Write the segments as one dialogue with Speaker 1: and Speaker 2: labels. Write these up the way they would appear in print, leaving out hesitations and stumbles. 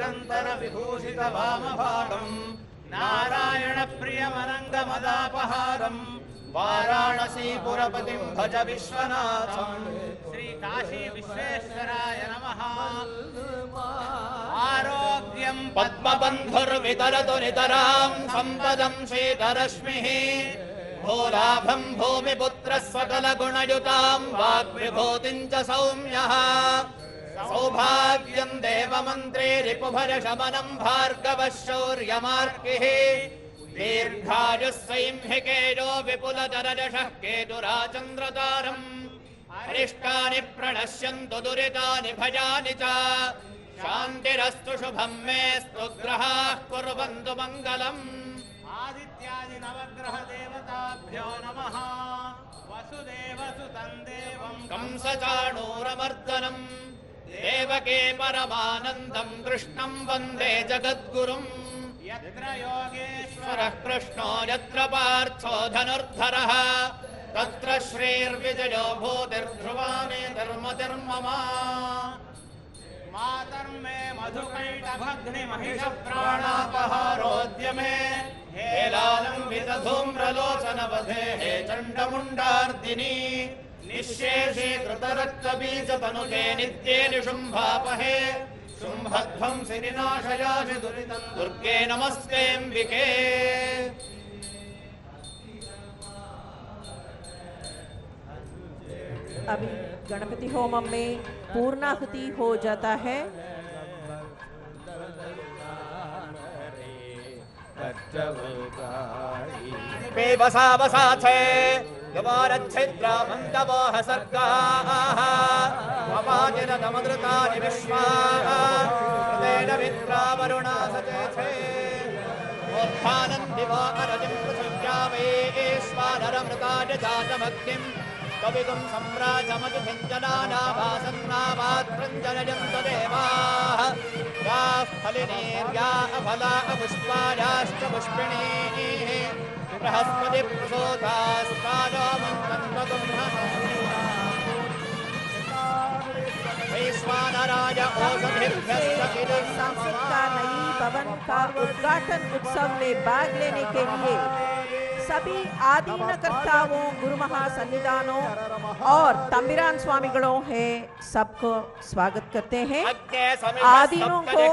Speaker 1: निरंतर विभूषित वामभागं नारायण प्रियमनंगमदापहारं वाराणसीपुरपतिं भज विश्वनाथं श्री काशी विश्वेश्वराय नमः। आरोग्यं पद्मबन्धुर्वितरतु नितरां सम्पदं शीतरश्मिः भूलाभं भूमिपुत्रः सकलगुणयुतां वाग्विभूतिं च सौम्यः सौभाग्यं देवमन्त्रे रिपुभरशमनं भार्गवः शौर्यमार्किः दीर्घायुः सैंहिकेयो विपुलतरजशः केतुराचन्द्रतारम् अरिष्टानि प्रणश्यन्तु दुरितानि भयानि च शान्तिरस्तु शुभं मेस्तु ग्रहाः कुर्वन्तु मङ्गलम्। आदित्यादि नवग्रह देवताभ्यो नमः। वसुदेवसुतं देवं कंसचाणूरमर्दनं देवके परमानन्दं कृष्णं वन्दे जगद्गुरुम्। यत्र योगेश्वरः कृष्णो यत्र पार्थो धनुर्धरः तत्र श्रीर्विजयो भूतिर्ध्रुवा मे धर्मतिर्मम। मातर्मे मधुकैटभग्निमहिषप्राणापहारोद्यमे हेलालं विदधूम्रलोचनवधे हे चण्डमुण्डार्दिनी निःशेषीकृतरक्तबीजतनुके नित्ये निशुम्भापहे शुम्भध्वंसि विनाशयासि दुरितं दुर्गे नमस्तेऽम्बिके।
Speaker 2: अभी गणपति होमम में पूर्णाहुति हो जाता है।
Speaker 1: बेबसावसाथे गवारच्छिद्रामन्तवोह सर्गाः अपाजिनतमदृतानि विश्वाः कृतेन मित्रावरुणा सचेथे मूर्धानन्दिवो अरजिं पृथिव्यामेश्वानरमृताय जातमग्निम् कविगुं सम्राजमजुभिञ्जनानाभासन्नाभात्रञ्जनयन्त देवाः याः फलिनीर्या अफला अपुष्पायाश्च पुष्पिणीः बृहस्पति प्रसूतास्तायो मन्तन्वगुंहः वैश्वानराय औषधिभ्यश्च किलं
Speaker 2: सांसद का नई भवन का उद्घाटन उत्सव में भाग लेने के लिए सभी आदीनकर्ताओं गुरु महासन्निधानों और तंबिरान स्वामिगणों है सबको स्वागत करते हैं। आदीनों को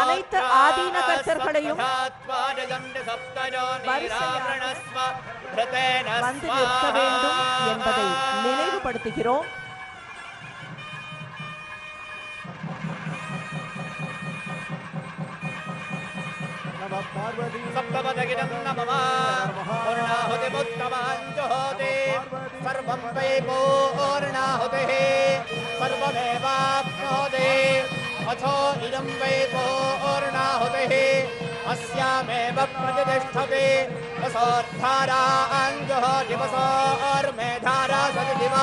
Speaker 2: அனைத்து ஆதீன கர்த்தர்களையும் வந்து நிற்க வேண்டும் என்பதை நினைவுபடுத்துகிறோம்।
Speaker 1: सप्तपदगिनं नमः पूर्णाहुतिमुत्तमाञ्जुहोति सर्वं वै पूर्णाहुतिः सर्वमेवाप्नोति अथो इदं वै पूर्णाहुतिः अस्यामेव प्रतिष्ठति वसोर्धाराञ्जुहोति वसोर्मेधारा सदिव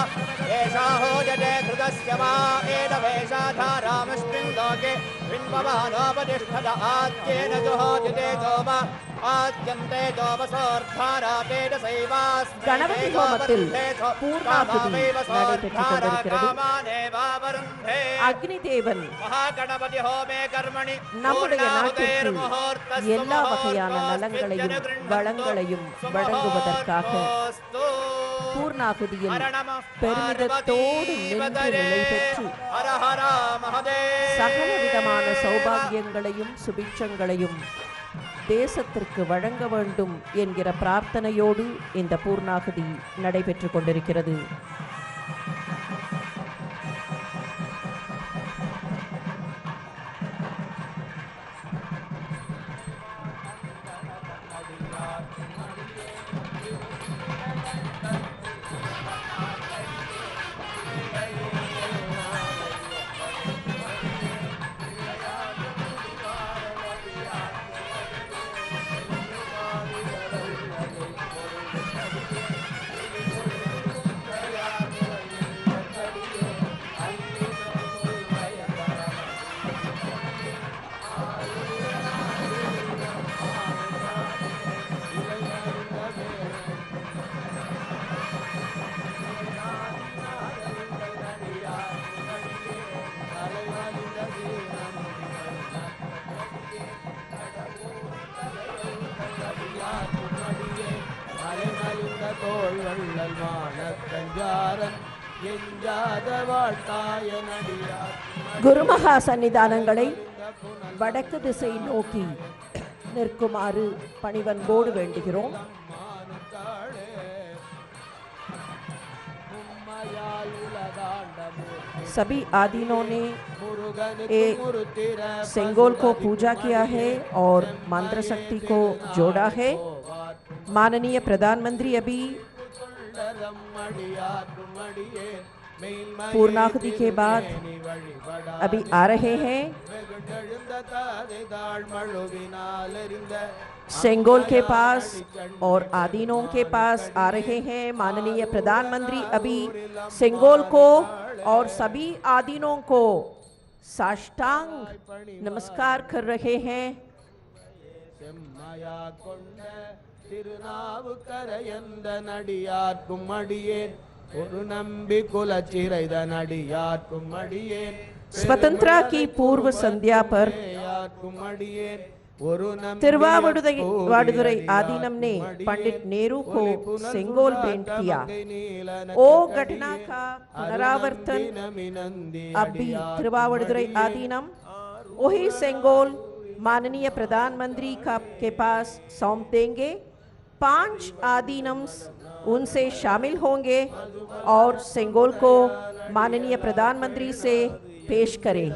Speaker 1: एषा होजते कृतस्य वा एतवेषा धारामस्मिन् लोके बिम्बमानोपतिष्ठत आद्येन जुहोति तेजोम आद्यन्ते जोवसोर्धारा तेजसैवास्मै
Speaker 2: गणपति होमத்தில் பூர்ணாகுதி நடைபெற்றுக் கொண்டிருக்கிறது। அக்னி தேவன்
Speaker 1: महागणपति होमे कर्मणि
Speaker 2: நம்முடைய நாட்டிற்கு எல்லா வகையான நலங்களையும் வளங்களையும் வழங்குவதற்காக பூர்ணாகுதியில் பெருமிதத்தோடு நின்று நிலை பெற்று சகல விதமான சௌபாகியங்களையும் சுபிட்சங்களையும் தேசத்திற்கு வழங்க வேண்டும் என்கிற பிரார்த்தனையோடு இந்த பூர்ணாகுதி நடைபெற்றுக் கொண்டிருக்கிறது।
Speaker 3: தோள் வள்ளல் மானக்கஞ்சாரன் எஞ்சாத வாழ்த்தாய நடியார்
Speaker 2: குருமகா சன்னிதானங்களை வடக்கு திசை நோக்கி நிற்குமாறு பணிவன்போடு வேண்டுகிறோம். सभी आदीनों ने सेंगोल को पूजा किया है और मंत्र शक्ति को जोड़ा है. माननीय प्रधानमंत्री अभी पूर्णाहुति के बाद अभी आ रहे हैं. सेंगोल के पास और आदीनों के पास आ रहे हैं. माननीय प्रधानमंत्री अभी सेंगोल को और सभी आदीनों को साष्टांग नमस्कार कर रहे हैं. स्वतंत्रता की पूर्व संध्या पर तिरुवावडुरै आदीनम ने पंडित नेहरू को सेंगोल भेंट किया. ओ घटना का पुनरावर्तन अब भी तिरुवावडुरै आदीनम वही सेंगोल माननीय प्रधानमंत्री के पास सौंप देंगे. 5 आदीनम्स उनसे शामिल होंगे और सेंगोल को माननीय प्रधानमंत्री से पेश करें.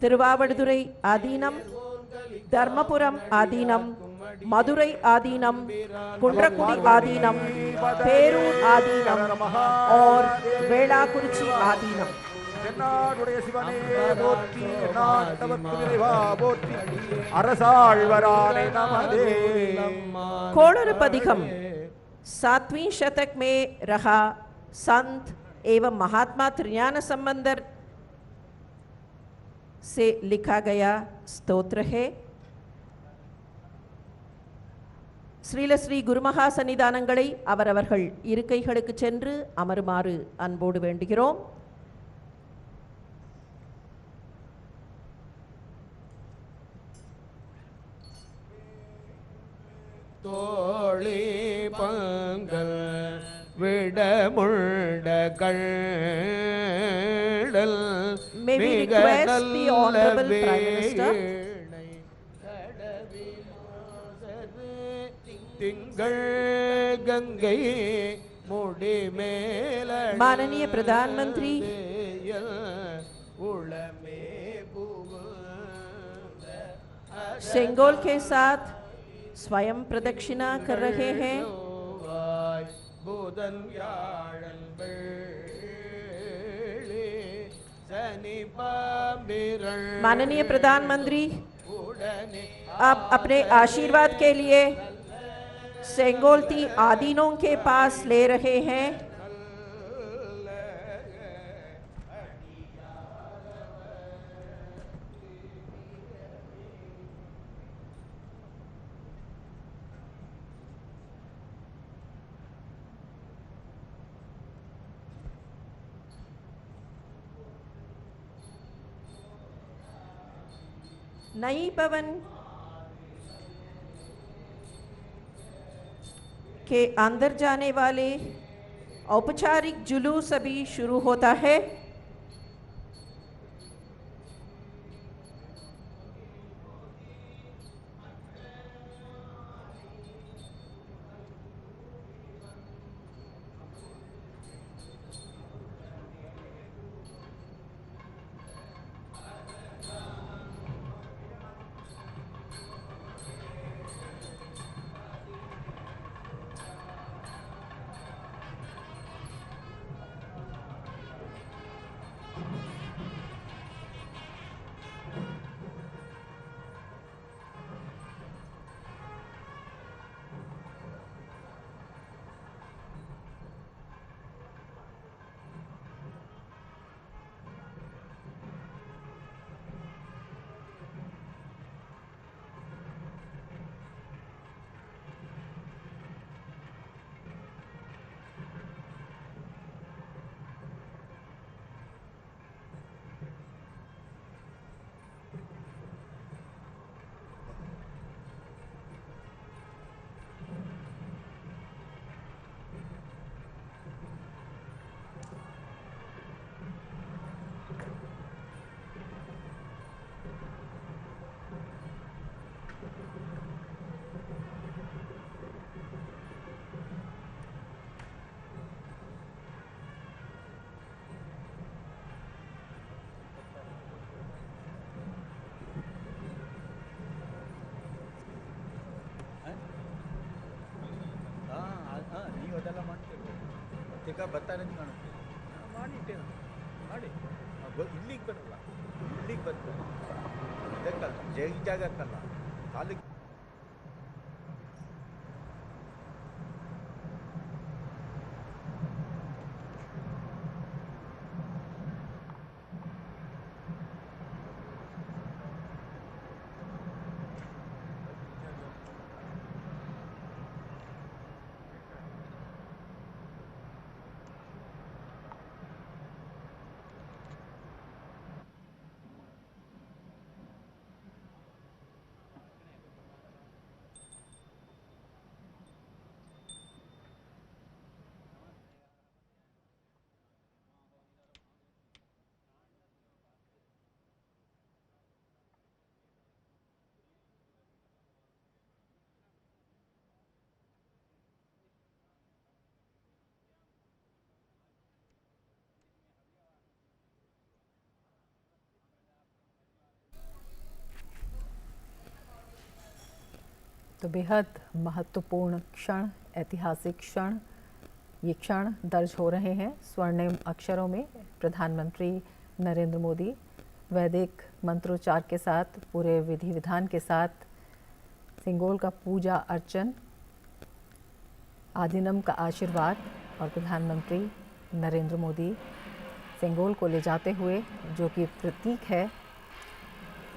Speaker 2: तिरुवावडुरै आदीनम, धर्मपुरम आदीनम, मदुरै आदीनम, कुंड्रकुडी आदीनम, पेरूर आदीनम और वेलाकुरिची आदीनम.
Speaker 4: தென்னாடுடைய சிவனே போற்றி, நாட்டவர்க்கு இறைவா போற்றி, அரசாழ்வரானே நமதே.
Speaker 2: कोड़रपदिकम 7वीं शतक में रहा संत एवं महात्मा त्रिज्ञान संबंधर से लिखा गया स्तोत्र है. ஸ்ரீல ஸ்ரீ குருமகா சன்னிதானங்களை அவரவர்கள் இருக்கைகளுக்கு சென்று அமருமாறு அன்போடு வேண்டுகிறோம்.
Speaker 3: தோழி Panghal விடமுண்ட கள்ளல்
Speaker 2: May we request the Honorable Prime Minister
Speaker 3: திங்கள் கங்கை முடி மேல
Speaker 2: माननीय प्रधानमंत्री सेंगोल के साथ स्वयं प्रदक्षिणा कर रहे हैं. माननीय प्रधानमंत्री आप अपने आशीर्वाद के लिए सेंगोलती आदीनों के पास ले रहे हैं. नई भवन के अंदर जाने वाले औपचारिक जुलूस अभी शुरू होता है.
Speaker 5: ಬೇಕಾ ಬರ್ತಾನೆ ಕಾಣುತ್ತೆ ಮಾಡಿಟ್ಟೆ ಮಾಡಿ ಇಲ್ಲಿಗೆ ಬರಲ್ಲ, ಇಲ್ಲಿಗೆ ಬರ್ತಾರೆ ಇದಕ್ಕಲ್ಲ, ಜಾಗಕ್ಕಲ್ಲ, ತಾಲೂಕು.
Speaker 6: तो बेहद महत्वपूर्ण क्षण, ऐतिहासिक क्षण, ये क्षण दर्ज हो रहे हैं स्वर्णिम अक्षरों में। प्रधानमंत्री नरेंद्र मोदी वैदिक मंत्रोच्चार के साथ, पूरे विधि विधान के साथ सिंगोल का पूजा अर्चन, आदिनम का आशीर्वाद और प्रधानमंत्री नरेंद्र मोदी सिंगोल को ले जाते हुए, जो कि प्रतीक है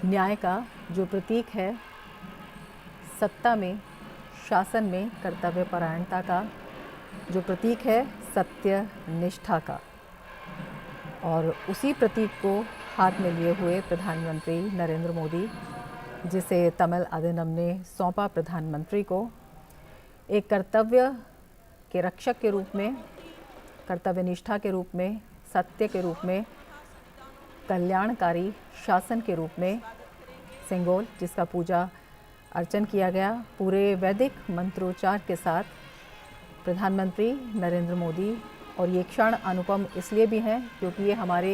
Speaker 6: न्याय का, जो प्रतीक है सत्ता में, शासन में कर्तव्य परायणता का, जो प्रतीक है सत्य निष्ठा का, और उसी प्रतीक को हाथ में लिए हुए प्रधानमंत्री नरेंद्र मोदी, जिसे तमिल आदिनम ने सौंपा प्रधानमंत्री को, एक कर्तव्य के रक्षक के रूप में, कर्तव्य निष्ठा के रूप में, सत्य के रूप में, कल्याणकारी शासन के रूप में सिंगोल, जिसका पूजा अर्चन किया गया पूरे वैदिक मंत्रोच्चार के साथ, प्रधानमंत्री नरेंद्र मोदी। और ये क्षण अनुपम इसलिए भी हैं क्योंकि ये हमारे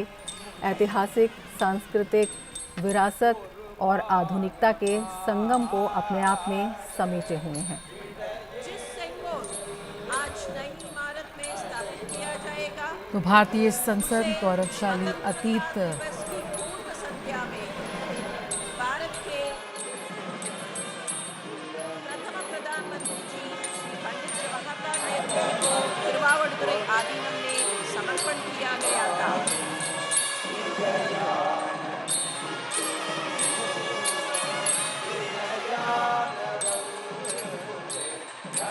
Speaker 6: ऐतिहासिक, सांस्कृतिक विरासत और आधुनिकता के संगम को अपने आप में समेटे हुए हैं।
Speaker 2: जिस सिंगोल आज नई इमारत में स्थापित किया जाएगा,
Speaker 6: तो भारतीय संसद गौरवशाली अतीत
Speaker 2: दिवस की पूर्व संध्या में भारत के प्रथम प्रधानमंत्री जी श्री पंडित जवाहरलाल नेहरू जी को तिरुवावड़ुतुरै आदीनम में समर्पण किया गया था।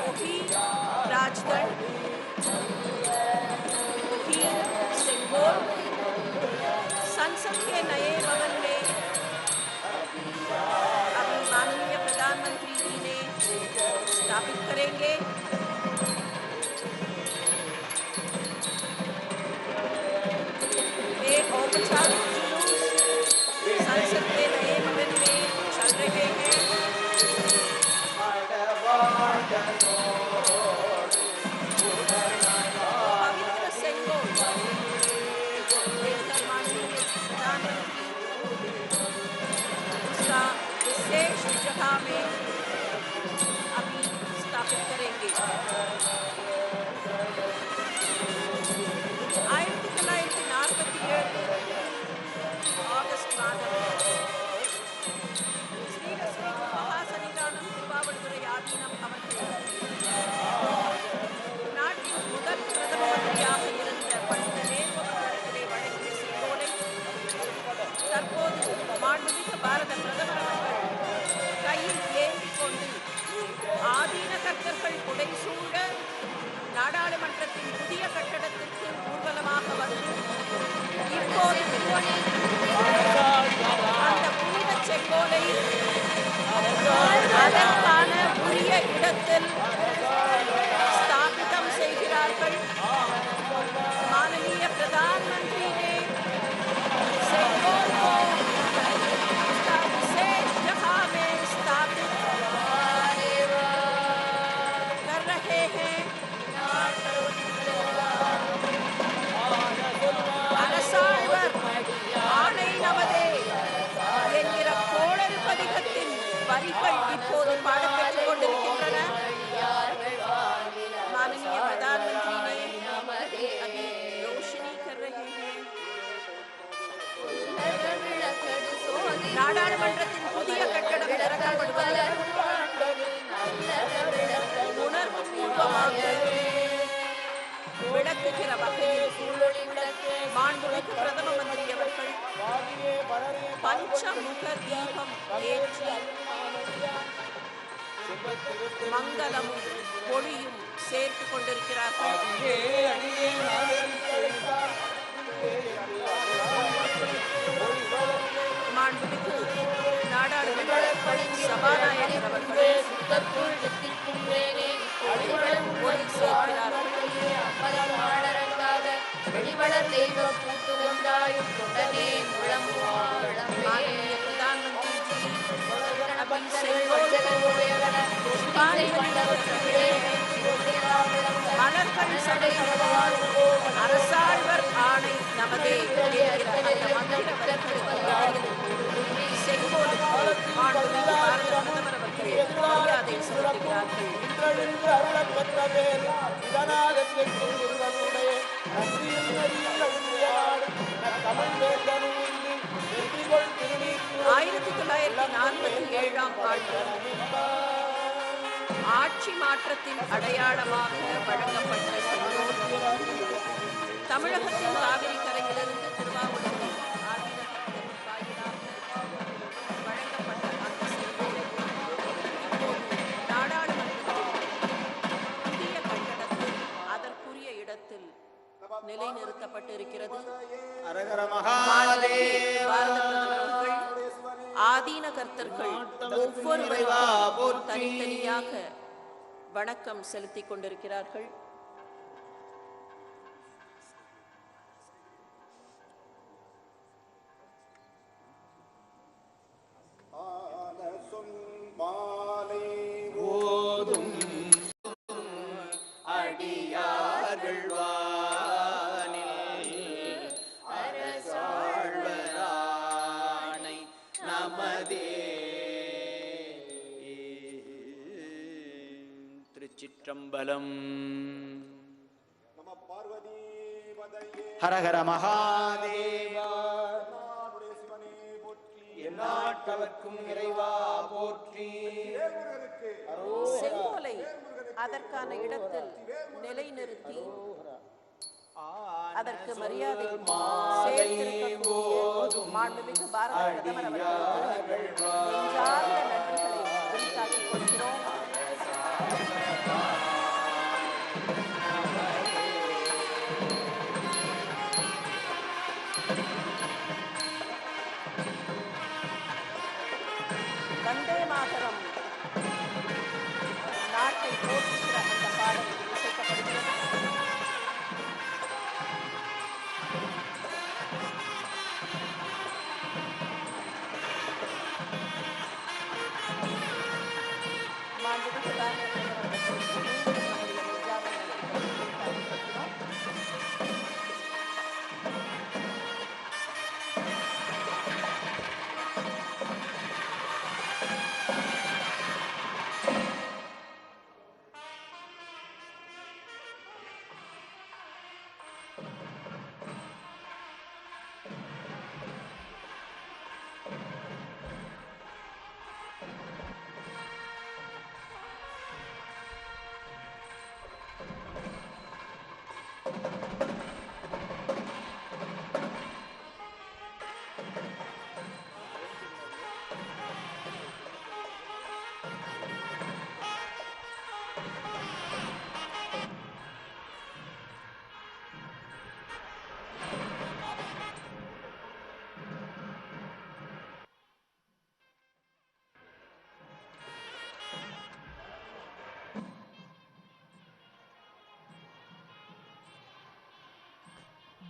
Speaker 2: वही राजदंड, वही सिंगोल संसद के नए भवन में अभी माननीय प्रधानमंत्री जी ने स्थापित करेंगे। एक औपचारिक जुलूस संसद के नए भवन में चल रहे हैं। पवित्र सिंगोल देखकर माननीय प्रधानमंत्री उसका विशेष जगह में अभी स्थापित करेंगे। 1947 ஆகஸ்ட் மாதம் ஸ்ரீ மகாசன்னிதானம் திருவாவடுதுறை ஆதீனம் அவர்கள் நாட்டின் முதல் பிரதம மந்திரியாக இருந்த பண்டித நேரு அவர்களிடத்திலே வழங்கிய சிங்கோலை தற்போது மாண்புமிகு பாரத பிரதமர் அவர்கள் கையில் ஏந்திக் கொண்டு ஆதீன கர்த்தர்கள் புடைசூழ நாடாளுமன்றத்தின் புதிய கட்டடத்திற்கு ஊர்வலமாக வந்து இப்போது அந்த புனித செங்கோலை அதற்கான உரிய இடத்தில் स्थापितम செய்கிறார்கள்। माननीय प्रधानमंत्री ने सिंगोल को उसका विशेष जगह में स्थापित कर रहे हैं। அரசாழ்வர் ஆணை நமதே என்கிற கோளறு பதிகத்தின் வரிகள் இப்போது பாடப்பெற்றுக் கொண்டிருக்கின்றன। माननीय प्रधानमंत्री ने பஞ்சமுகதீபம் ஏற்றி மங்களமும் ஒளியும் சேர்த்து கொண்டிருக்கிறார்கள். மாண்புமிகு நாடாளுமன்ற சபாநாயகர் அவர்கள் ஒளி சேர்க்கிறார்கள். माननीय प्रधानमंत्री जी अभी सेंगोल மலர்கள் சடையிடுவார் அரசாழ்வர் ஆணை நமதே செங்கோல் மாண்புமிகு பாரத பிரதமர் அவர்கள் மரியாதை செலுத்துகிறார்கள். ஆயிரத்தி 1947ஆம் ஆண்டு ஆட்சி மாற்றத்தின் அடையாளமாக வழங்கப்பட்ட செங்கோல் தமிழகத்தின் காவிரி கரையிலிருந்து திருவாவூருக்கு வழங்கப்பட்ட அந்த செங்கோல் நாடாளுமன்றத்தில் புதிய கட்டடத்தில் அதற்குரிய இடத்தில் நிலைநிறுத்தப்பட்டிருக்கிறது. பாரத பிரதமர்கள் ஆதீன கர்த்தர்கள் ஒவ்வொருவரும் தனித்தனியாக வணக்கம் செலுத்திக் கொண்டிருக்கிறார்கள்.
Speaker 1: திருச்சிற்றம்பலம். ஹரஹர மகாதேவா. எந்நாட்டவர்க்கும் இறைவா போற்றி.
Speaker 2: செங்கோலை அதற்கான இடத்தில் நிலைநிறுத்தி அதற்கு மரியாதை சேர்த்திருக்கக்கூடிய மாண்புமிகு பாரத பிரதமர் அவர்களுக்கு நெஞ்சார்ந்த நன்றிகளை உரித்தாக்கிக் கொள்கிறோம். வந்தே மாதரம் நாட்டை போற்றுகிற அந்த பாடல் இசைக்கப்படுகிறது.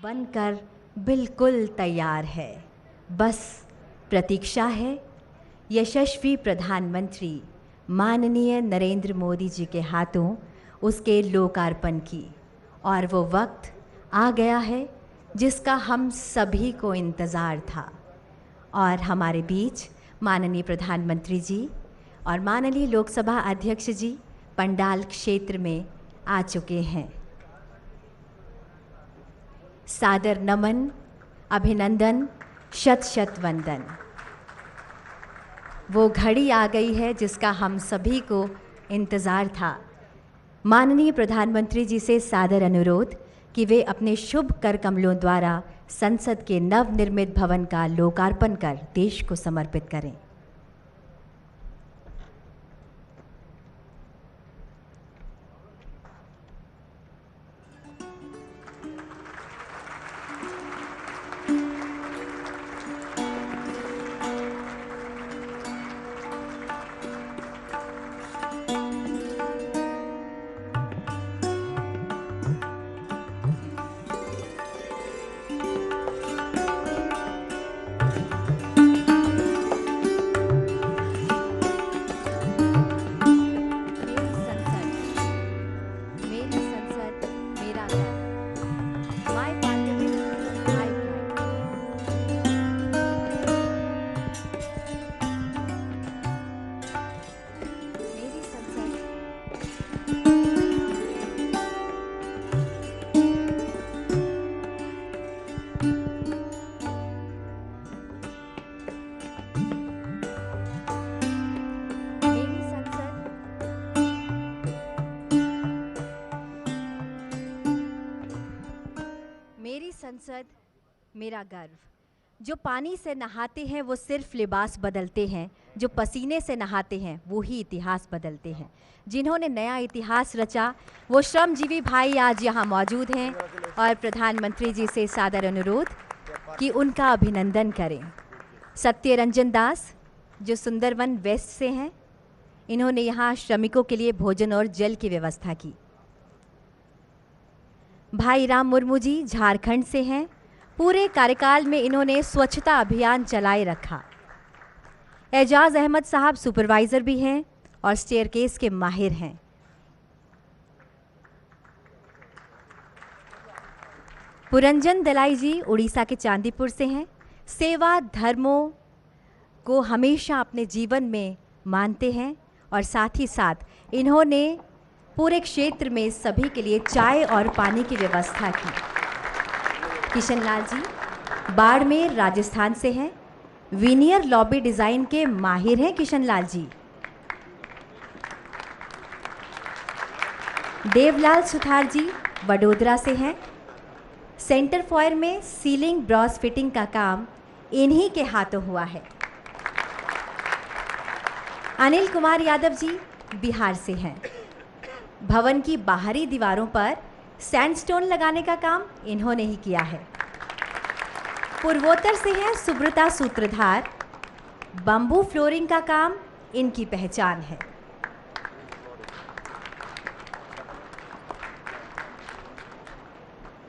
Speaker 7: बनकर बिल्कुल तैयार है, बस प्रतीक्षा है यशस्वी प्रधानमंत्री माननीय नरेंद्र मोदी जी के हाथों उसके लोकार्पण की। और वो वक्त आ गया है जिसका हम सभी को इंतज़ार था। और हमारे बीच माननीय प्रधानमंत्री जी और माननीय लोकसभा अध्यक्ष जी पंडाल क्षेत्र में आ चुके हैं। सादर नमन, अभिनंदन, शत शत वंदन। वो घड़ी आ गई है जिसका हम सभी को इंतज़ार था। माननीय प्रधानमंत्री जी से सादर अनुरोध कि वे अपने शुभ कर कमलों द्वारा संसद के नवनिर्मित भवन का लोकार्पण कर देश को समर्पित करें। संसद मेरा गर्व। जो पानी से नहाते हैं वो सिर्फ लिबास बदलते हैं, जो पसीने से नहाते हैं वो ही इतिहास बदलते हैं। जिन्होंने नया इतिहास रचा वो श्रमजीवी भाई आज यहाँ मौजूद हैं और प्रधानमंत्री जी से सादर अनुरोध कि उनका अभिनंदन करें। सत्यरंजन दास जो सुंदरवन वेस्ट से हैं, इन्होंने यहाँ श्रमिकों के लिए भोजन और जल की व्यवस्था की। भाई राम मुर्मू जी झारखंड से हैं, पूरे कार्यकाल में इन्होंने स्वच्छता अभियान चलाए रखा। एजाज अहमद साहब सुपरवाइज़र भी हैं और स्टेयरकेस के माहिर हैं। पुरंजन दलाई जी उड़ीसा के चांदीपुर से हैं, सेवा धर्मों को हमेशा अपने जीवन में मानते हैं और साथ ही साथ इन्होंने पूरे क्षेत्र में सभी के लिए चाय और पानी की व्यवस्था की। किशन लाल जी बाड़मेर राजस्थान से हैं, विनियर लॉबी डिज़ाइन के माहिर हैं किशन लाल जी। देवलाल सुथार जी वडोदरा से हैं, सेंटर फॉयर में सीलिंग ब्रॉस फिटिंग का काम इन्हीं के हाथों हुआ है। अनिल कुमार यादव जी बिहार से हैं, भवन की बाहरी दीवारों पर सैंडस्टोन लगाने का काम इन्होंने ही किया है। पूर्वोत्तर से हैं सुब्रता सूत्रधार, बम्बू फ्लोरिंग का काम इनकी पहचान है।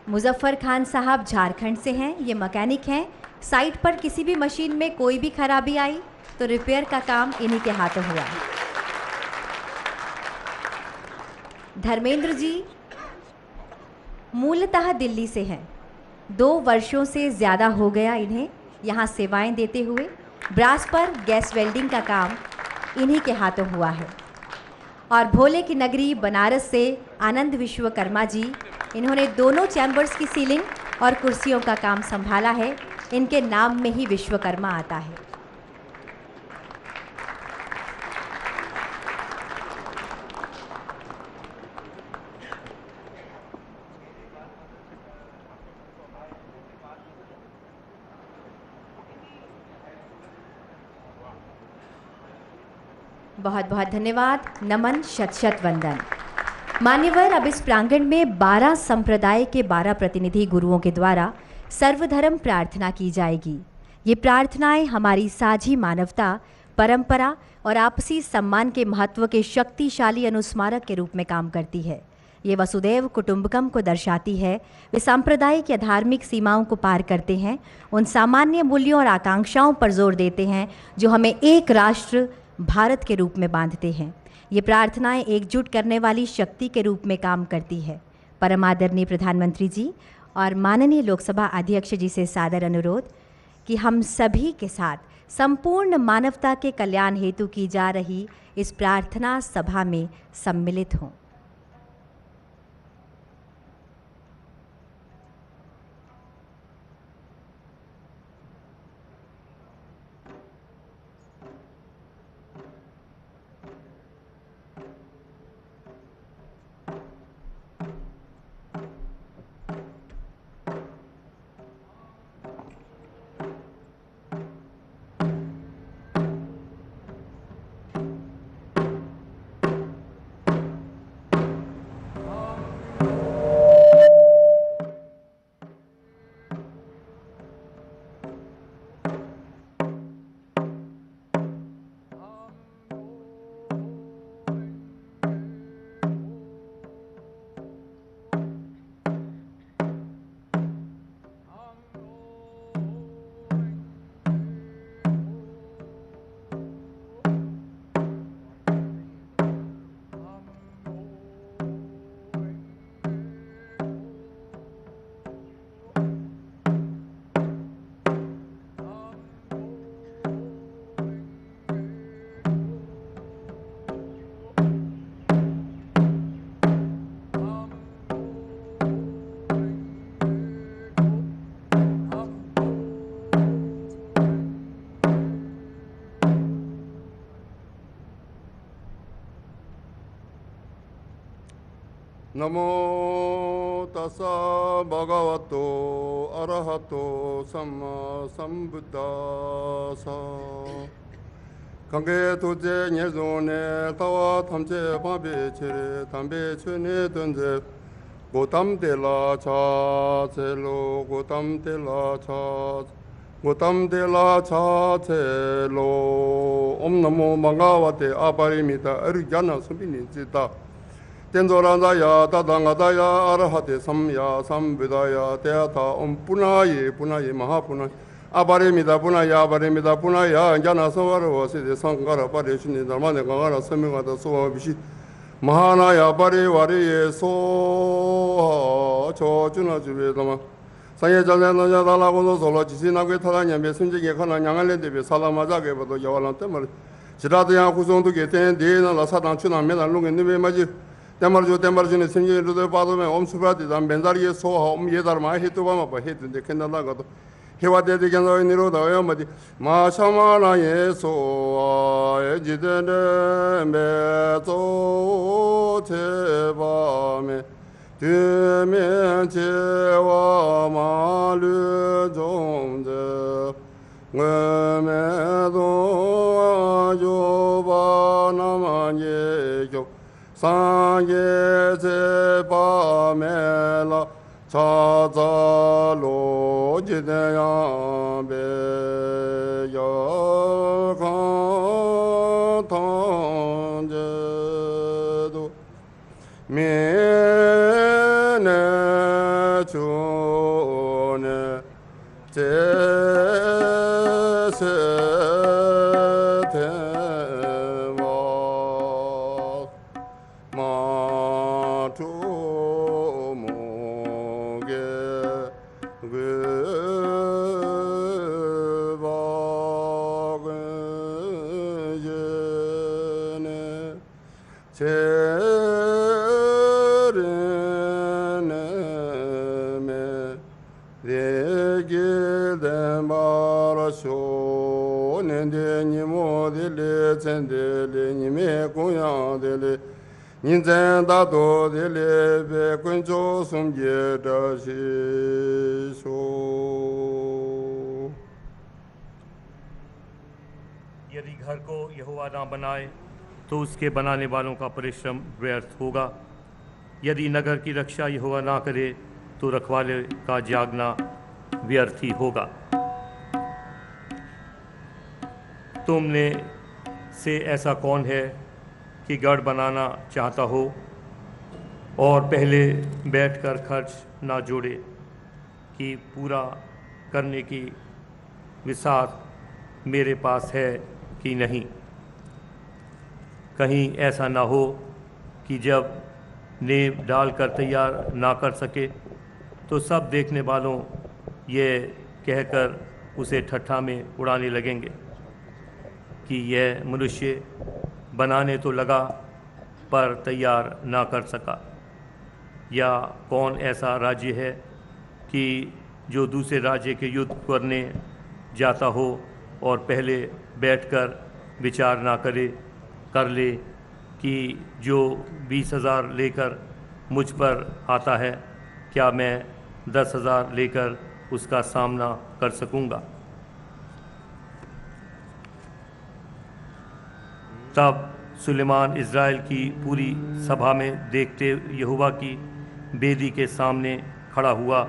Speaker 7: मुजफ्फर खान साहब झारखंड से हैं, ये मैकेनिक हैं। साइट पर किसी भी मशीन में कोई भी खराबी आई तो रिपेयर का काम इन्हीं के हाथों हुआ। धर्मेंद्र जी मूलतः दिल्ली से हैं, 2 वर्षों से ज़्यादा हो गया इन्हें यहाँ सेवाएं देते हुए। ब्रास पर गैस वेल्डिंग का काम इन्हीं के हाथों हुआ है। और भोले की नगरी बनारस से आनंद विश्वकर्मा जी, इन्होंने दोनों चैम्बर्स की सीलिंग और कुर्सियों का काम संभाला है। इनके नाम में ही विश्वकर्मा आता है। बहुत बहुत धन्यवाद, नमन, शत शत वंदन। मान्यवर, अब इस प्रांगण में 12 संप्रदाय के 12 प्रतिनिधि गुरुओं के द्वारा सर्वधर्म प्रार्थना की जाएगी। ये प्रार्थनाएं हमारी साझी मानवता, परंपरा और आपसी सम्मान के महत्व के शक्तिशाली अनुस्मारक के रूप में काम करती है। ये वसुदैव कुटुंबकम को दर्शाती है। वे सांप्रदायिक या धार्मिक सीमाओं को पार करते हैं, उन सामान्य मूल्यों और आकांक्षाओं पर जोर देते हैं जो हमें एक राष्ट्र भारत के रूप में बांधते हैं। ये प्रार्थनाएं एकजुट करने वाली शक्ति के रूप में काम करती है। परमादरणीय प्रधानमंत्री जी और माननीय लोकसभा अध्यक्ष जी से सादर अनुरोध कि हम सभी के साथ संपूर्ण मानवता के कल्याण हेतु की जा रही इस प्रार्थना सभा में सम्मिलित हों।
Speaker 8: नमो तस्सा भगवतो अरहतो सम्मा संबुद्धासा 강계 도제 예존에 타와 탐제 바베체 담베 춘에 던제 고담데라 차체로 고담데라 차 고담데라 차체로 옴나모 망가와테 아바리미다 어르잖아 선비니지다 덴조란다야 다당하다야 아라하테 삼야 삼부다야 대하타 옴푸나예 punaye 마하푸나 아바레미다 pu나야 아바레미다 pu나야 자나 소와르와세데 상가라 바레신니 나만에 강하나 서명하다 소와비시 마하나야 바레와리에 소 저주나 주베다마 상해 자네나야 달라고도 솔로 지시나게 타다냐 메신지게 가나 양알레데베 살라마자게 봐도 여와란 때말 지라드야 구성도게 된 데나라 사당 추나 메달 롱에 느베 마지 때말주는 생기로도 받으면 엄수바디다 맨다리에 소하 엄예다마 해도바마 봐 해든데 캔달라가도 해와대대견 어이니로다 어여마디 마샤마나예 소아 에지데네 메조 제바메 드면 제와 마르 종제 응메도 아조바나만 예교 상예제 밤에라 자자로 지대야 배여가 던제도 미네 주네
Speaker 9: यदि घर को यहोवा ना बनाए तो उसके बनाने वालों का परिश्रम व्यर्थ होगा। यदि नगर की रक्षा यहोवा ना करे तो रखवाले का जागना व्यर्थ ही होगा। तुमने से ऐसा कौन है कि गढ़ बनाना चाहता हो और पहले बैठकर खर्च ना जोड़े कि पूरा करने की विसात मेरे पास है कि नहीं। कहीं ऐसा ना हो कि जब नींव डालकर तैयार ना कर सके तो सब देखने वालों ये कहकर उसे ठट्ठा में उड़ाने लगेंगे कि यह मनुष्य बनाने तो लगा पर तैयार ना कर सका। या कौन ऐसा राज्य है कि जो दूसरे राज्य के युद्ध करने जाता हो और पहले बैठकर विचार ना कर ले कि जो 20,000 लेकर मुझ पर आता है क्या मैं 10,000 लेकर उसका सामना कर सकूंगा। तब सुलेमान इज़राइल की पूरी सभा में देखते यहोवा की बेदी के सामने खड़ा हुआ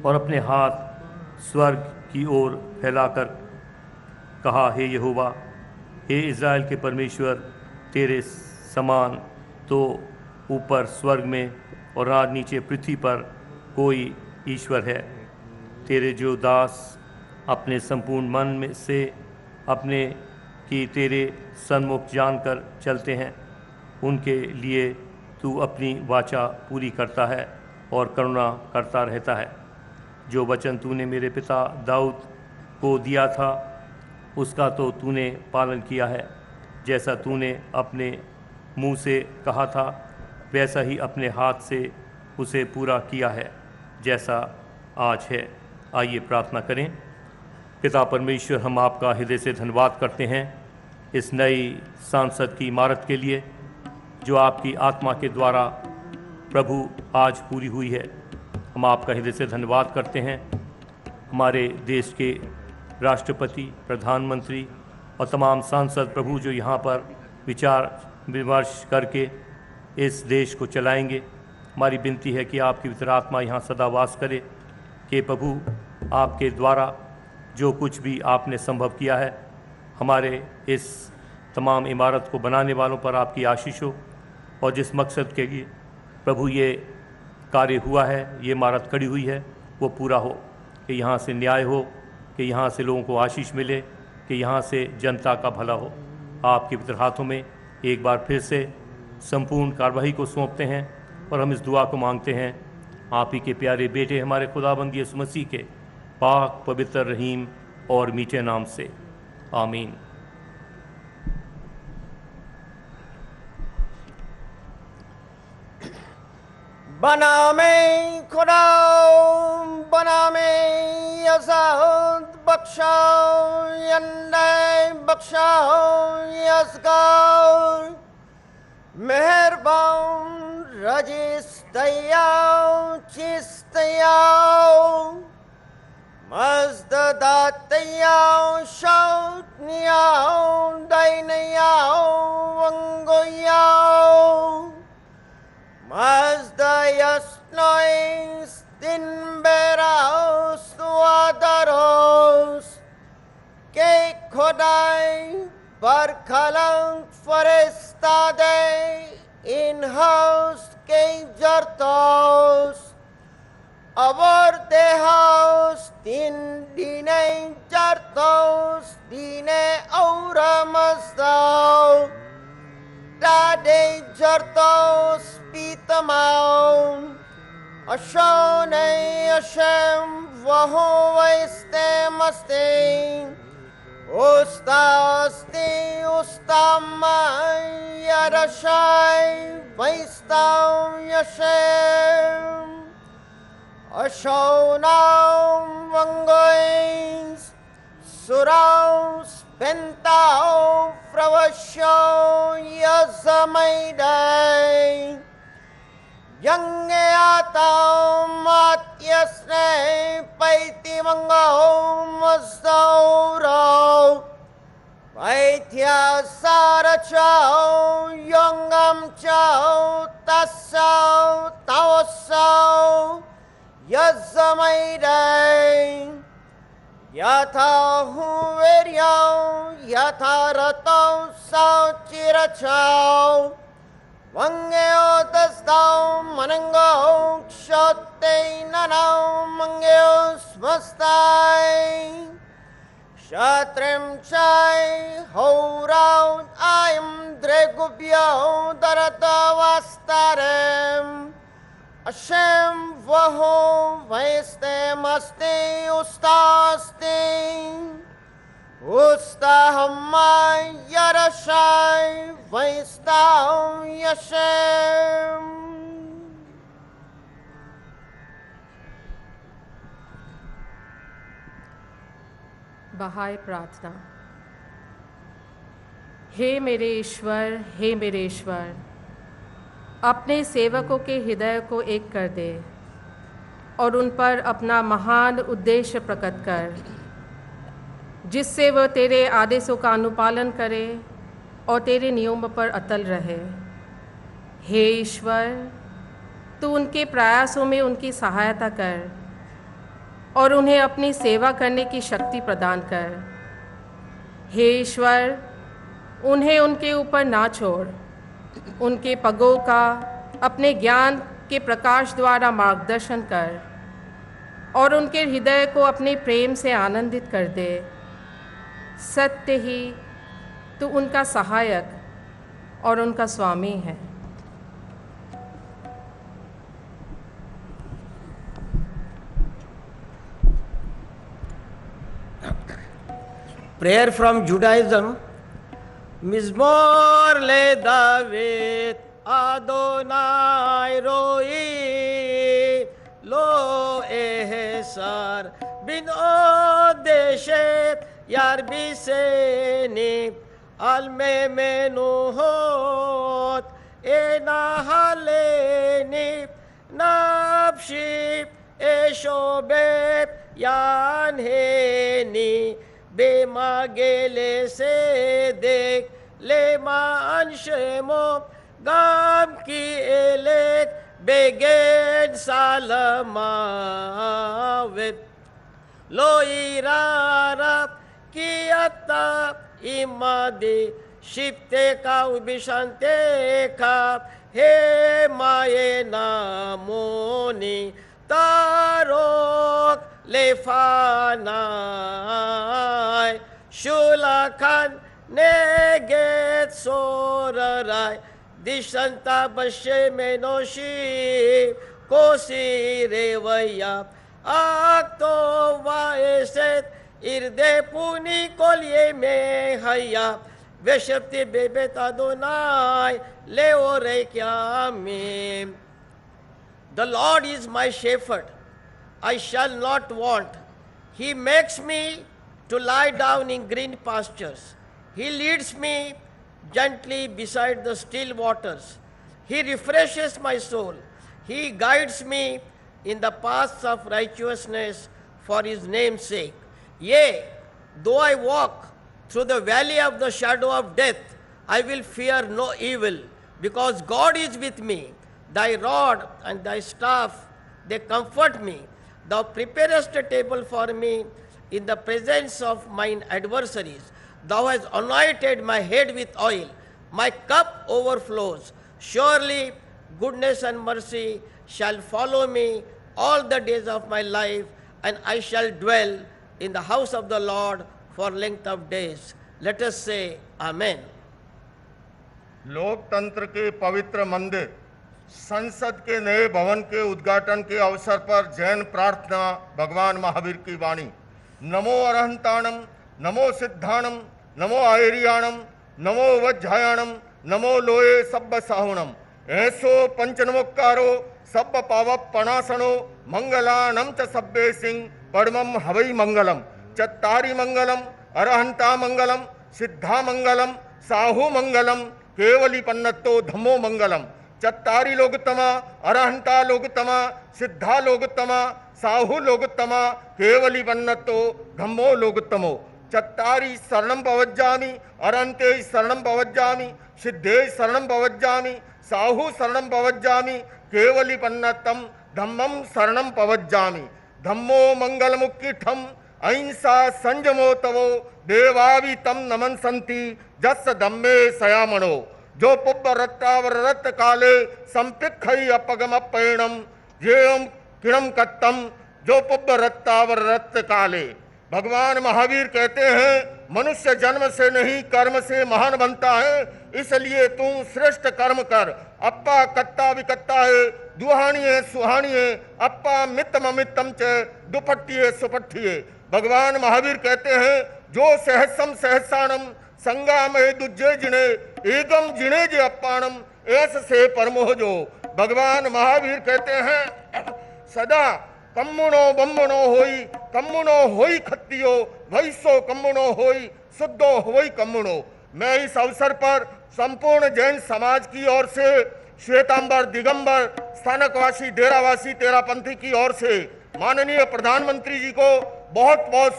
Speaker 9: और अपने हाथ स्वर्ग की ओर फैलाकर कहा, हे यहोवा, हे इज़राइल के परमेश्वर, तेरे समान तो ऊपर स्वर्ग में और आज नीचे पृथ्वी पर कोई ईश्वर है। तेरे जो दास अपने संपूर्ण मन में से अपने कि तेरे सन्मुख जानकर चलते हैं, उनके लिए तू अपनी वाचा पूरी करता है और करुणा करता रहता है। जो वचन तूने मेरे पिता दाऊद को दिया था उसका तो तूने पालन किया है। जैसा तूने अपने मुंह से कहा था वैसा ही अपने हाथ से उसे पूरा किया है जैसा आज है। आइए प्रार्थना करें। पिता परमेश्वर, हम आपका हृदय से धन्यवाद करते हैं इस नई सांसद की इमारत के लिए जो आपकी आत्मा के द्वारा प्रभु आज पूरी हुई है। हम आपका हृदय से धन्यवाद करते हैं। हमारे देश के राष्ट्रपति, प्रधानमंत्री और तमाम सांसद प्रभु जो यहाँ पर विचार विमर्श करके इस देश को चलाएंगे, हमारी विनती है कि आपकी पवित्र आत्मा यहाँ सदा वास करे, कि प्रभु आपके द्वारा जो कुछ भी आपने संभव किया है, हमारे इस तमाम इमारत को बनाने वालों पर आपकी आशीष हो, और जिस मकसद के लिए प्रभु ये कार्य हुआ है, ये इमारत खड़ी हुई है, वो पूरा हो, कि यहाँ से न्याय हो, कि यहाँ से लोगों को आशीष मिले, कि यहाँ से जनता का भला हो। आपके पवित्र हाथों में एक बार फिर से संपूर्ण कार्रवाई को सौंपते हैं और हम इस दुआ को मांगते हैं आप ही के प्यारे बेटे हमारे खुदाबंद यीशु मसीह के पाक, पवित्र, रहीम और मीठे नाम से, आमीन।
Speaker 3: बना में खुदा, बना में यज़द बख्शा, यन्ने बख्शा यज़गार, मेहरबान रजिस्तयाओ चिस्तयाओ, मज़ददातयाओ शौतनियाओ दैनयाओ वंगोयाओ, Mazdayasnois dinberaos nuadaros, que Kodai barkalang forestade in-house que jartos, abordehaos din dine jartos dine aura mazdao, Dade jartos pitamau, Ashone Hashem vaho vaiste maste, Ustasti ustamai yarashai vaistau Yashem, Ashonau vangois, Suraus Pentao Fravasho Yazamaidai, Yangeatao Matyasne Paiti Mangao Mazdauro, Paitya Sarachao Yongam Chao Tasao Taosao Yazamaidai, Yatha huveryao, yatha ratao sao chirachao, Vangeo tasdao manangao, kshote nanao mangeo smastai, Shatrim chai horao ayam dregubyo darata vastarem, Hashem vaho vaiste maste ustaste, ustahamai yarashai vaistau Yashem.
Speaker 10: बहाई प्रार्थना। हे मेरे ईश्वर, हे मेरे ईश्वर, अपने सेवकों के हृदय को एक कर दे और उन पर अपना महान उद्देश्य प्रकट कर, जिससे वह तेरे आदेशों का अनुपालन करे और तेरे नियम पर अटल रहे। हे ईश्वर, तू उनके प्रयासों में उनकी सहायता कर और उन्हें अपनी सेवा करने की शक्ति प्रदान कर। हे ईश्वर, उन्हें उनके ऊपर ना छोड़, उनके पगों का अपने ज्ञान के प्रकाश द्वारा मार्गदर्शन कर और उनके हृदय को अपने प्रेम से आनंदित कर दे। सत्य ही तू उनका सहायक और उनका स्वामी है।
Speaker 3: Prayer from Judaism. Mizmor le David Adonai roi lo ehsar bin odeshet yarbiseni al memenuhot Enahaleni nafshi eshobe yanheni bema gele se dek lema anshemo gam ki elek beged salamavet lo irara kiata imade shipte ka ubishante ka he maye namoni tarok lefanai shulakan neget sorarai dishanta bashe menoshi kosi revaya akto vaeset irde puni kolye me haya veshapti bebet adonai leore kyamim. The Lord is my shepherd, I shall not want. He makes me to lie down in green pastures. He leads me gently beside the still waters. He refreshes my soul. He guides me in the paths of righteousness for his name's sake. Yea, though I walk through the valley of the shadow of death, I will fear no evil, because God is with me. Thy rod and thy staff, they comfort me. Thou preparest a table for me in the presence of mine adversaries. Thou hast anointed my head with oil. My cup overflows. Surely goodness and mercy shall follow me all the days of my life, and I shall dwell in the house of the Lord for length of days. Let us say Amen.
Speaker 11: लोकतंत्र के पवित्र मंदिर संसद के नए भवन के उद्घाटन के अवसर पर जैन प्रार्थना भगवान महावीर की वाणी। नमो अरहंताणम, नमो सिद्धाणम, नमो आयरियाणम, नमो वज्जायाणम, नमो लोये सब्ब साहुणम। ऐसो पंचनमोक्कारो सब्ब पावप पणासनो मंगलानम च सब्बे सिंह पड़मम हवई मंगलम। चत्तारी मंगलम, अरहंता मंगलम, सिद्धा मंगलम, साहु मंगलम, केवली पन्नतो धम्मो मंगलम। चत्तारी लोकतमा, अरहंता लोकतमा, सिद्धा लोकतमा, साहु लोकतमा, केवली पन्नतो धम्मो लोकतमो। चत्तारी शरणं पवज्जामि, अरहंते शरणं पवज्जामि, सिद्धे शरणं पवज्जामि, साहु शरणं पवज्जामि, केवली पन्नतम धम्मं शरणं पवज्जामि। धम्मो मंगलमुक्कीठम अहिंसा संजमो तवो देवावि तम नमन संति जस धम्मे सयामणो। जो पुब्ब रत्तावर रत्त काले संपिखई अपगम पैणम जेम किणम कत्तम जो पुब्ब रत्तावर रत्त काले। भगवान महावीर कहते हैं मनुष्य जन्म से नहीं कर्म से महान बनता है, इसलिए तू श्रेष्ठ कर्म कर। अप्पा कत्ता विकत्ता है, दुहानी है सुहानी है, अप्पा मित्तम अमित्तम च दुपट्टिये सुपट्टिये। भगवान महावीर कहते हैं जो सहसम सहसाणम संगामय दुज्जे जिणे एकम जिणे जे अप्पाणम ऐस से परमोह जो। भगवान महावीर कहते हैं सदा कम्मुणो बम्मुणो होई, कम्मुणो होई खत्तियो, वैसो कम्मुणो होई, शुद्धो होई कम्मुणो। मैं इस अवसर पर संपूर्ण जैन समाज की ओर से, श्वेतांबर दिगंबर स्थानकवासी डेरावासी तेरापंथी की ओर से माननीय प्रधानमंत्री जी को बहुत बहुत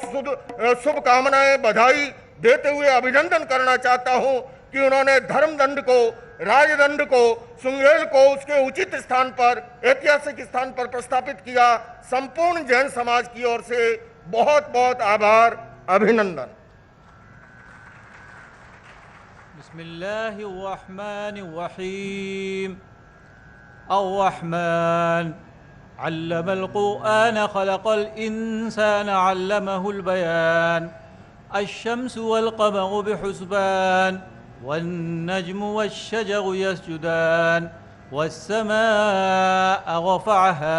Speaker 11: शुभकामनाएं बधाई देते हुए अभिनंदन करना चाहता हूं कि उन्होंने धर्मदंड को, राजदंड को, सुंगेल को उसके उचित स्थान पर, ऐतिहासिक स्थान पर प्रस्थापित किया। संपूर्ण जैन समाज की ओर से बहुत बहुत आभार, अभिनंदन।
Speaker 12: बिस्मिल्लाहिर्रहमानिर्रहीम। अर्रहमान अल्लमल कुरआन खलक़ल इंसान अल्लमहुल बयान। अश्शम्सु वल क़मरु बिहुस्बान वन्नज्मु वश्शजरु यस्जुदान वस्समाअ रफ़अहा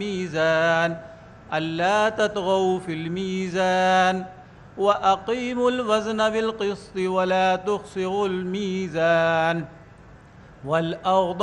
Speaker 12: मीज़ान अल्ला ततग़ौ फ़िल मीज़ान वअक़ीमुल वज़न बिल क़िस्ति वला तुख़सिरुल मीज़ान वल अर्ज़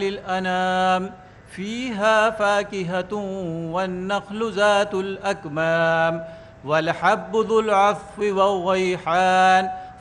Speaker 12: लिलअनाम फ़ीहा फ़ाकिहतुन वन्नख़्लु ज़ातुल अकमाम वलहब्बु ज़ुल अफ़्फ़ि वर्रैहान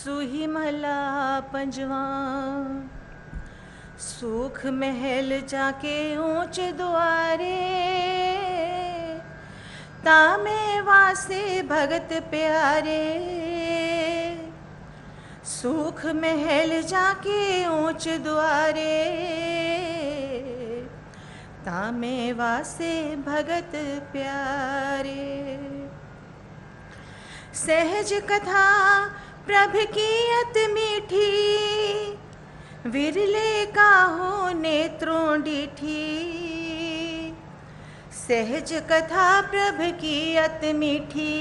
Speaker 13: सुही महला पंजवा सुख महल जाके ऊंच द्वारे तामे वासे भगत प्यारे सुख महल जाके ऊंच द्वारे तामे वासे भगत प्यारे सहज कथा प्रभ की अत मीठी विरले काहो नेत्रों डीठी सहज कथा प्रभ की अत मीठी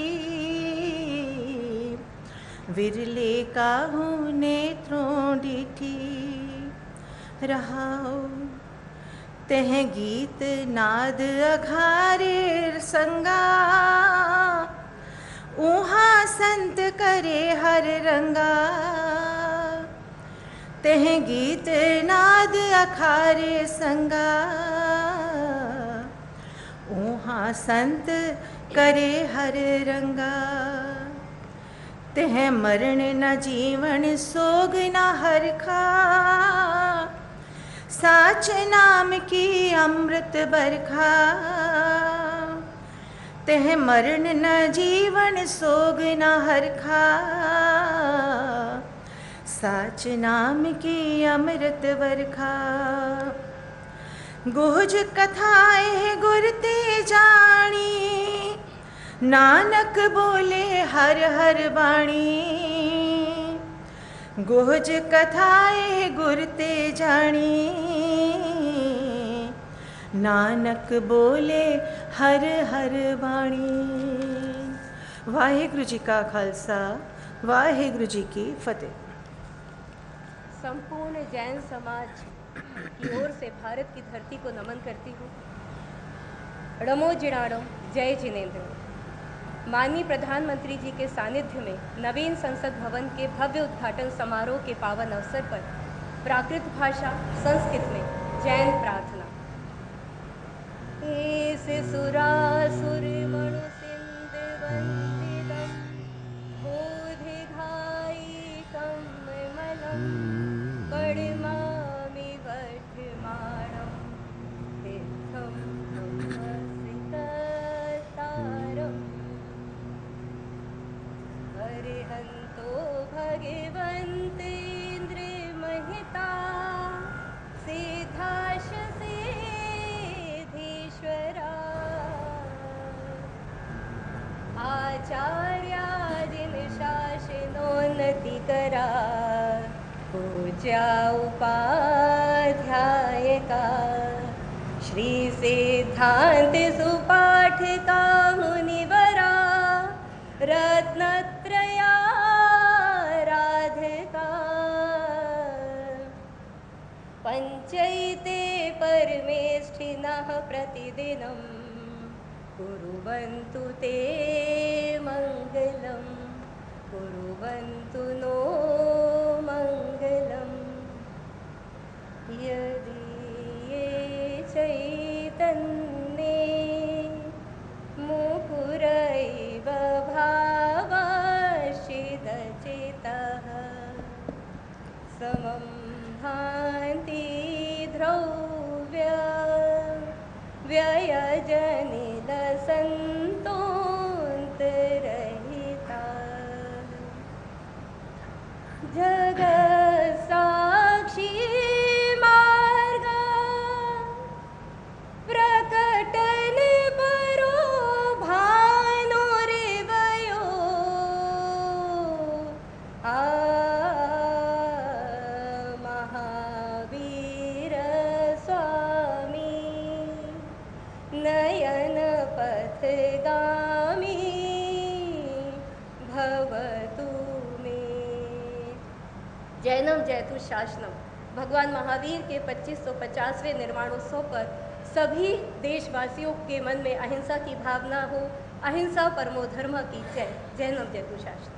Speaker 13: विरले काहो नेत्रों डीठी रहाओ तह गीत नाद अघारे संगा ऊहा संत करे हर रंगा तह गीत नाद अखारे संगा ऊहा संत करे हर रंगा तह मरण न जीवन सोग न हरखा साच नाम की अमृत बरखा तह मरण न जीवन सोग न हरखा साच नाम की अमृत बरखा गुहज कथाए गुर ते जानी नानक बोले हर हर बाणी गुहज कथाए गुर ते जानी नानक बोले हर हर बाणी। वाहेगुरु जी का खालसा वाहेगुरु जी की फतेह।
Speaker 14: संपूर्ण जैन समाज की ओर से भारत की धरती को नमन करती हूँ। णमो जिणाणो जय जिनेन्द्र। माननीय प्रधानमंत्री जी के सानिध्य में नवीन संसद भवन के भव्य उद्घाटन समारोह के पावन अवसर पर प्राकृत भाषा संस्कृत में जैन प्रार्थना। एस सुरासुर मणु सिंध वंदितम बोधिघाई कमलम पड़मामि वर्धमानम तीर्थम ब्रह्मसिकतारम अरिहंतो भगवन्तेन्द्र महिता सिद्धाश सिद्धीश्वरा आचार्यादिन शासनोन्नतिकरा पूज्या उपाध्यायका श्री सिद्धांत सुपाठिका मुनिवरा रत्नत्रया राधिका पंचैते परमेष्ठिनः प्रतिदिनं कुर्वन्तु ते मङ्गलं कुर्वन्तु नो मङ्गलं यदि ये चै समं भान्ति द्रव्य व्ययजनिलसन्तोऽन्तरहिता जगत्साक्षी मार्गा प्रकटन परो भानुर्वयो महावीर स्वामी नयन पथगामी भवतु मे। जैनम जयतु शासनम भगवान महावीर के 2550वें निर्माणोत्सव पर सभी देशवासियों के मन में अहिंसा की भावना हो। अहिंसा परमो धर्म की जय। जैनम जयतु शासनम।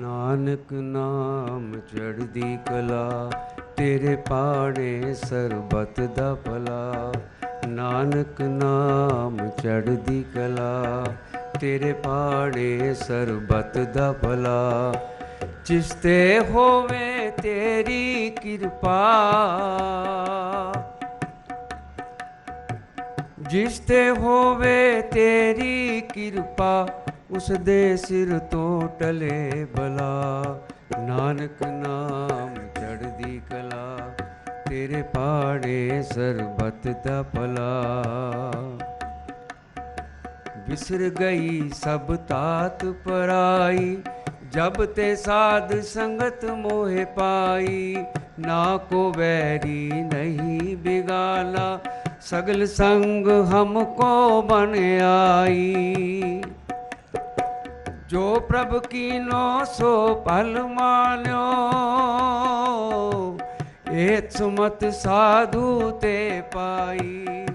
Speaker 15: नानक नाम चढ़दी कला तेरे पाड़े सरबत दा भला। नानक नाम चढ़दी कला तेरे पाड़े सरबत दा भला। जिसते होवे तेरी कृपा जिसते होवे तेरी कृपा उस दे सिर तो टले भला। नानक नाम चढ़दी कला तेरे पाड़े सरबत दा भला। बिसर गई सब तात पराई जब ते साध संगत मोहे पाई। ना को वैरी नहीं बिगाना सगल संग हमको बन आई। जो प्रभु कीनो सो पल मान्यो एक सुमत साधु ते पाई।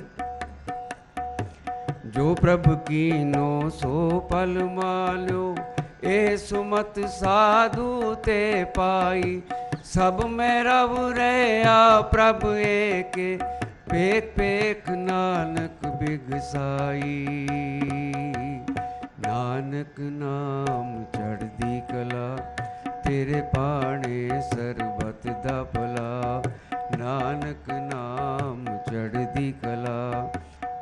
Speaker 15: जो प्रभु कीनो सो पल मान्यो ए सुमत साधु ते पाई। सब में रव रहा प्रभु एक पेख पेख नानक बिगसाई। नानक नाम चढ़दी कला तेरे पाड़े सरबत दा भला। नानक नाम चढ़दी कला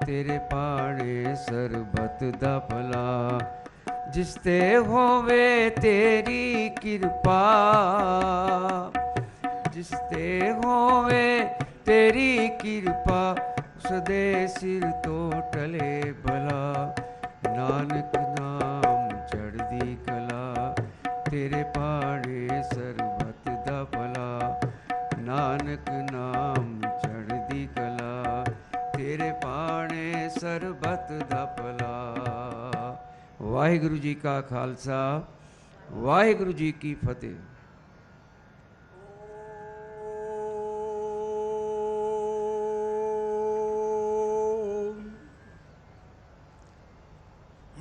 Speaker 15: तेरे पाड़े सरबत दा भला। जिसते होवे तेरी कृपा जिसते होवे तेरी कृपा उसदे सिर तो टले भला। नानक नाम चढ़दी कला तेरे पाड़े सरबत दा भला। नानक नाम चढ़दी कला तेरे पाड़े सरबत दा भला। वाहिगुरु जी का खालसा वाहिगुरु जी की फतेह।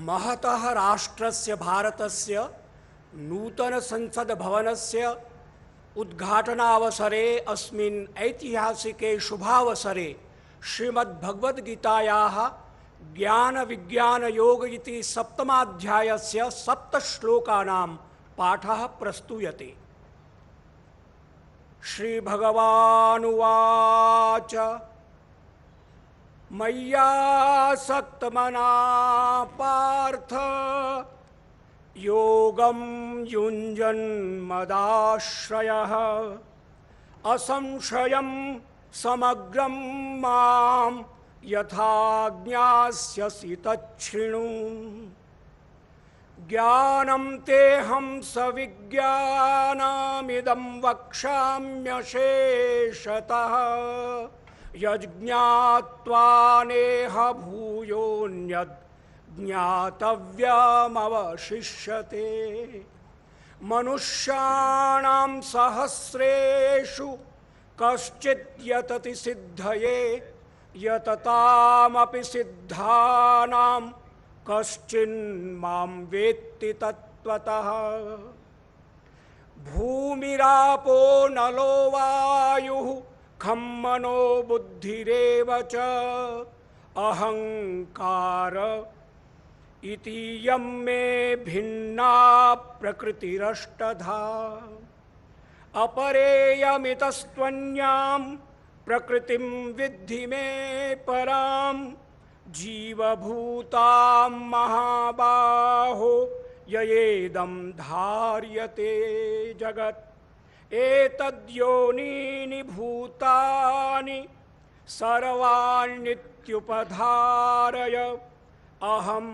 Speaker 16: महतः राष्ट्रस्य भारतस्य नूतन संसद भवनस्य उद्घाटनावसरे अस्मिन् ऐतिहासिके शुभावसरे श्रीमद्भगवद्गीतायाः ज्ञान विज्ञान योग इति सप्तमाध्यायस्य 7 श्लोकानां पाठः प्रस्तूयते। श्रीभगवानुवाच मय्यासक्तमना पार्थ योगं युञ्जन्मदाश्रयः असंशयं समग्रं मां यथा ज्ञास्यसि तच्छृणु। ज्ञानं तेऽहं सविज्ञानमिदं वक्ष्याम्यशेषतः यज्ञात्वा नेह भूयोऽन्यद् ज्ञातव्यमवशिष्यते। मनुष्याणां सहस्रेषु कश्चित् यतति सिद्धये यततामपि सिद्धानां कश्चिन्मां वेत्ति तत्त्वतः। भूमिरापो नलो वायुः खं मनो बुद्धिरेव च अहंकार इतीयं मे भिन्ना प्रकृतिरष्टधा अपरेयमितस्त्वन्यां प्रकृतिं विद्धि मे परां जीवभूतां महाबाहो ययेदं धार्यते जगत् एतद्योनीनि भूतानि सर्वाण्नित्युपधारय अहं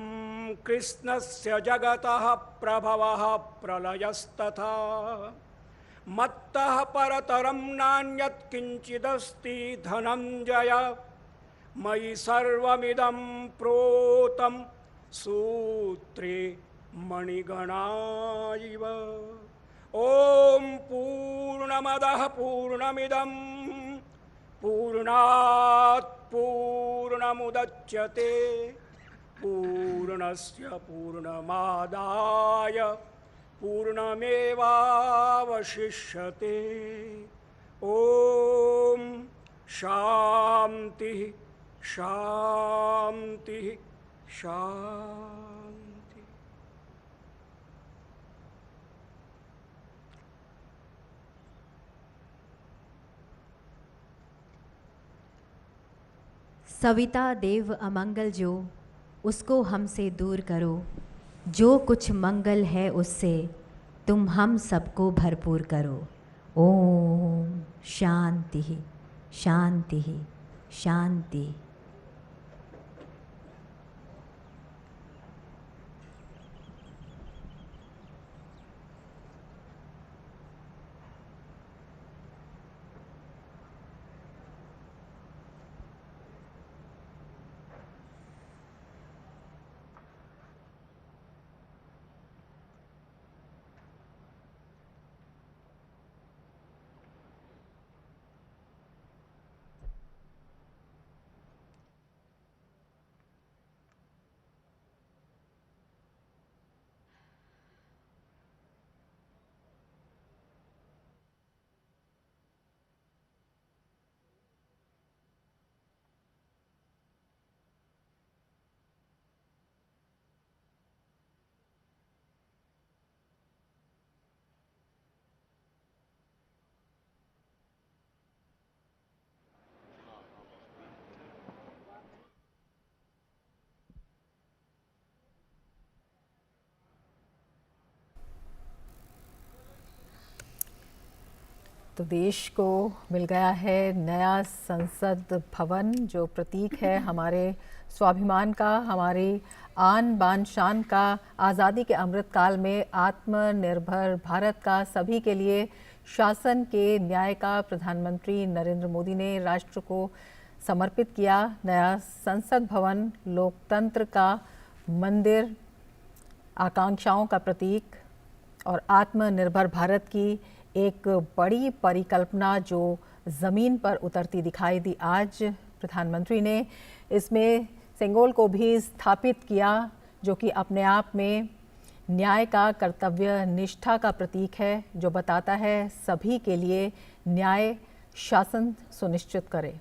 Speaker 16: कृष्णस्य जगतः प्रभवः प्रलयस्तथा मत्तः परतरं नान्यत् किञ्चिदस्ति धनञ्जय मयि सर्वमिदं प्रोतं सूत्रे मणिगणा इव। ॐ पूर्णमदः पूर्णमिदं पूर्णात् पूर्णमुदच्यते पूर्णस्य पूर्णमादाय पूर्णमेवावशिष्यते। ॐ शान्तिः शान्तिः शान्तिः।
Speaker 7: सविता देव अमंगल जो, उसको हमसे दूर करो। जो कुछ मंगल है उससे तुम हम सबको भरपूर करो। ओम शांति शांति शांति।
Speaker 6: तो देश को मिल गया है नया संसद भवन, जो प्रतीक है हमारे स्वाभिमान का, हमारी आन बान शान का, आज़ादी के अमृत काल में आत्मनिर्भर भारत का, सभी के लिए शासन के न्याय का प्रधानमंत्री नरेंद्र मोदी ने राष्ट्र को समर्पित किया। नया संसद भवन लोकतंत्र का मंदिर, आकांक्षाओं का प्रतीक और आत्मनिर्भर भारत की एक बड़ी परिकल्पना जो ज़मीन पर उतरती दिखाई दी। आज प्रधानमंत्री ने इसमें सेंगोल को भी स्थापित किया, जो कि अपने आप में न्याय का, कर्तव्य निष्ठा का प्रतीक है, जो बताता है सभी के लिए न्याय शासन सुनिश्चित करे।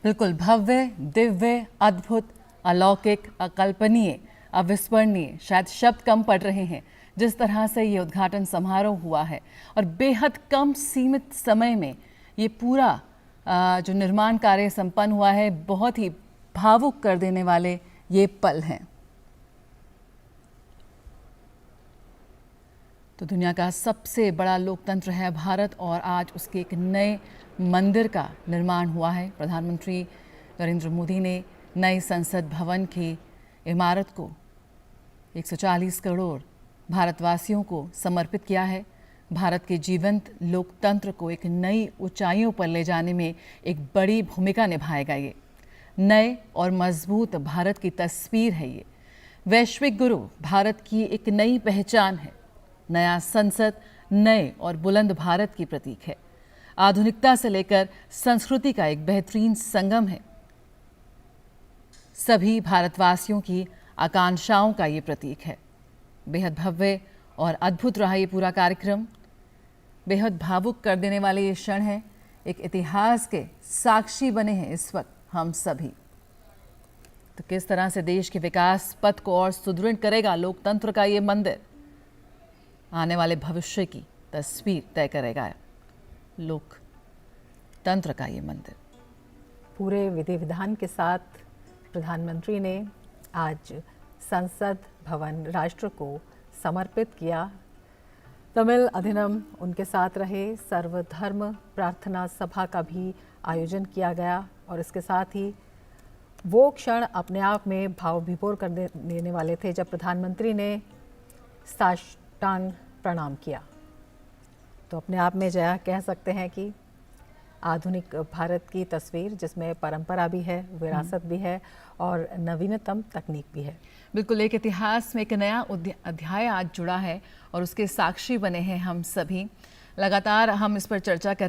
Speaker 17: बिल्कुल भव्य, दिव्य, अद्भुत, अलौकिक, अकल्पनीय, अविस्मरणीय, शायद शब्द कम पड़ रहे हैं जिस तरह से ये उद्घाटन समारोह हुआ है। और बेहद कम सीमित समय में ये पूरा जो निर्माण कार्य संपन्न हुआ है, बहुत ही भावुक कर देने वाले ये पल हैं। तो दुनिया का सबसे बड़ा लोकतंत्र है भारत, और आज उसके एक नए मंदिर का निर्माण हुआ है। प्रधानमंत्री नरेंद्र मोदी ने नए संसद भवन की इमारत को 140 करोड़ भारतवासियों को समर्पित किया है। भारत के जीवंत लोकतंत्र को एक नई ऊंचाइयों पर ले जाने में एक बड़ी भूमिका निभाएगा। ये नए और मजबूत भारत की तस्वीर है। ये वैश्विक गुरु भारत की एक नई पहचान है। नया संसद नए और बुलंद भारत की प्रतीक है। आधुनिकता से लेकर संस्कृति का एक बेहतरीन संगम है। सभी भारतवासियों की आकांक्षाओं का ये प्रतीक है। बेहद भव्य और अद्भुत रहा ये पूरा कार्यक्रम। बेहद भावुक कर देने वाले ये क्षण है। एक इतिहास के साक्षी बने हैं इस वक्त हम सभी। तो किस तरह से देश के विकास पथ को और सुदृढ़ करेगा लोकतंत्र का ये मंदिर, आने वाले भविष्य की तस्वीर तय करेगा लोकतंत्र का ये मंदिर।
Speaker 6: पूरे विधि विधान के साथ प्रधानमंत्री ने आज संसद भवन राष्ट्र को समर्पित किया। तमिल अधिनम उनके साथ रहे। सर्वधर्म प्रार्थना सभा का भी आयोजन किया गया और इसके साथ ही वो क्षण अपने आप में भाव विभोर कर देने वाले थे जब प्रधानमंत्री ने साष्टांग प्रणाम किया। तो अपने आप में जया कह सकते हैं कि आधुनिक भारत की तस्वीर जिसमें परंपरा भी है, विरासत भी है और नवीनतम तकनीक भी है।
Speaker 17: बिल्कुल, एक इतिहास में एक नया अध्याय आज जुड़ा है और उसके साक्षी बने हैं हम सभी। लगातार हम इस पर चर्चा करें।